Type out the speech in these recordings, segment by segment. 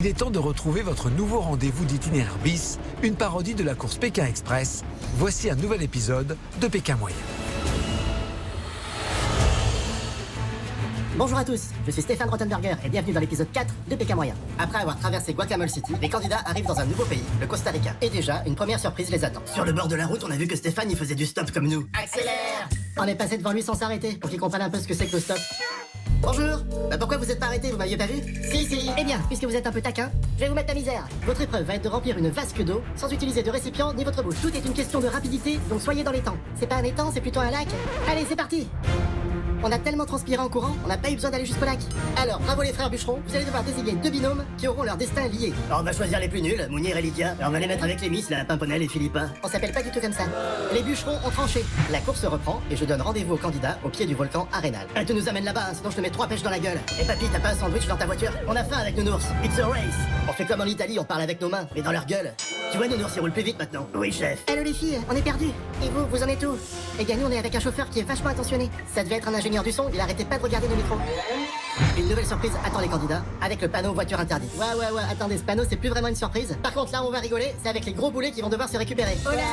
Il est temps de retrouver votre nouveau rendez-vous d'itinéraire bis, une parodie de la course Pékin Express. Voici un nouvel épisode de Pékin Moyen. Bonjour à tous, je suis Stéphane Rothenberger et bienvenue dans l'épisode 4 de Pékin Moyen. Après avoir traversé Guacamole City, les candidats arrivent dans un nouveau pays, le Costa Rica. Et déjà, une première surprise les attend. Sur le bord de la route, on a vu que Stéphane, il faisait du stop comme nous. Accélère! On est passé devant lui sans s'arrêter, pour qu'il comprenne un peu ce que c'est que le stop. Bonjour! Pourquoi vous êtes pas arrêté, vous m'aviez pas vu? Si. Eh bien, puisque vous êtes un peu taquin, je vais vous mettre la misère. Votre épreuve va être de remplir une vasque d'eau, sans utiliser de récipient ni votre bouche. Tout est une question de rapidité, donc soyez dans les temps. C'est pas un étang, c'est plutôt un lac. Allez, c'est parti! On a tellement transpiré en courant, on n'a pas eu besoin d'aller jusqu'au lac. Alors, bravo les frères bûcherons, vous allez devoir désigner deux binômes qui auront leur destin lié. Alors, on va choisir les plus nuls, Mounir et Lydia, et on va les mettre avec les Miss, la Pimponnelle et Philippa. On s'appelle pas du tout comme ça. Les bûcherons ont tranché. La course reprend, et je donne rendez-vous aux candidats au pied du volcan Arenal. Tu nous amènes là-bas, sinon je te mets 3 pêches dans la gueule. Et papy, t'as pas un sandwich dans ta voiture? On a faim avec Nounours. It's a race. On fait comme en Italie, on parle avec nos mains, mais dans leur gueule. Tu vois, Nounours, il roule plus vite maintenant. Oui, chef. Hello les filles, on est perdus. Et vous en êtes où? Eh bien, nous, on est avec un chauffeur qui est vachement attentionné. Ça devait être un ingénieur du son, il arrêtait pas de regarder nos micros. Une nouvelle surprise attend les candidats, avec le panneau voiture interdite. Ouais, attendez, ce panneau, c'est plus vraiment une surprise. Par contre, là, on va rigoler, c'est avec les gros boulets qui vont devoir se récupérer. Oh là.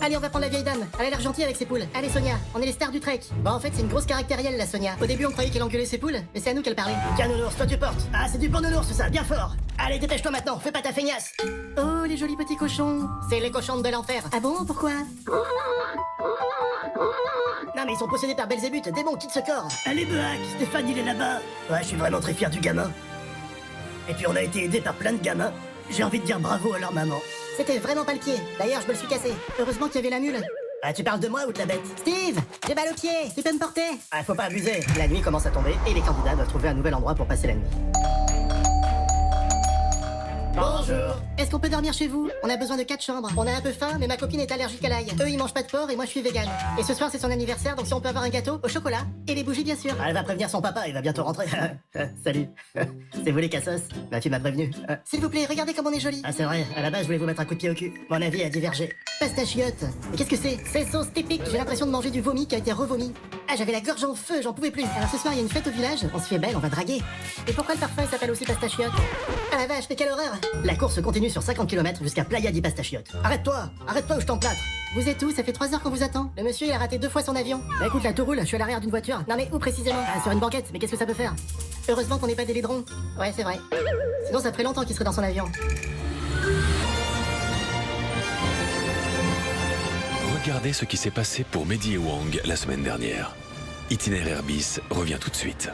Allez, on va prendre la vieille dame. Elle a l'air gentille avec ses poules. Allez, Sonia, on est les stars du trek. Bon, en fait, c'est une grosse caractérielle, la Sonia. Au début, on croyait qu'elle engueulait ses poules, mais c'est à nous qu'elle parlait. Tiens, Nounours, toi tu portes. Ah, c'est du bon Nounours, ça, bien fort. Allez, dépêche-toi maintenant, fais pas ta feignasse. Oh, les jolis petits cochons. C'est les cochons de l'enfer. Ah bon, pourquoi? Non mais ils sont possédés par Belzébuth, démon, quitte ce corps. Allez Behac, Stéphane il est là-bas. Ouais, je suis vraiment très fier du gamin. Et puis on a été aidés par plein de gamins. J'ai envie de dire bravo à leur maman. C'était vraiment pas le pied, d'ailleurs je me le suis cassé. Heureusement qu'il y avait la mule. Ah, tu parles de moi ou de la bête? Steve, j'ai mal au pied, tu peux me porter? Ah, faut pas abuser. La nuit commence à tomber et les candidats doivent trouver un nouvel endroit pour passer la nuit. Bonjour. Est-ce qu'on peut dormir chez vous? On a besoin de 4 chambres. On a un peu faim, mais ma copine est allergique à l'ail. Eux, ils mangent pas de porc et moi je suis vegan. Et ce soir, c'est son anniversaire, donc si on peut avoir un gâteau au chocolat et les bougies, bien sûr. Ah, elle va prévenir son papa, il va bientôt rentrer. Salut. C'est vous les cassos? Bah, tu m'as prévenu. S'il vous plaît, regardez comme on est joli. Ah, c'est vrai, à la base, je voulais vous mettre un coup de pied au cul. Mon avis a divergé. Pastachiote. Mais qu'est-ce que c'est? C'est sauce typique. J'ai l'impression de manger du vomi qui a été revomi. Ah, j'avais la gorge en feu, j'en pouvais plus. Alors ce soir, il y a une fête au village, on se fait belle, on va draguer. Et pourquoi le parfum il s'appelle aussi pastachiote? Ah la vache, mais quelle horreur! La course continue sur 50 km jusqu'à Playa di Pastachiote. Arrête-toi ou je t'emplâtre. Vous êtes où? Ça fait 3 heures qu'on vous attend. Le monsieur il a raté 2 fois son avion. Bah écoute, là tout roule, je suis à l'arrière d'une voiture. Non mais où précisément? Ah, sur une banquette, mais qu'est-ce que ça peut faire? Heureusement qu'on n'est pas des laidrons. Ouais, c'est vrai. Sinon ça ferait longtemps qu'il serait dans son avion. Regardez ce qui s'est passé pour Mehdi et Wang la semaine dernière. Itinéraire bis revient tout de suite.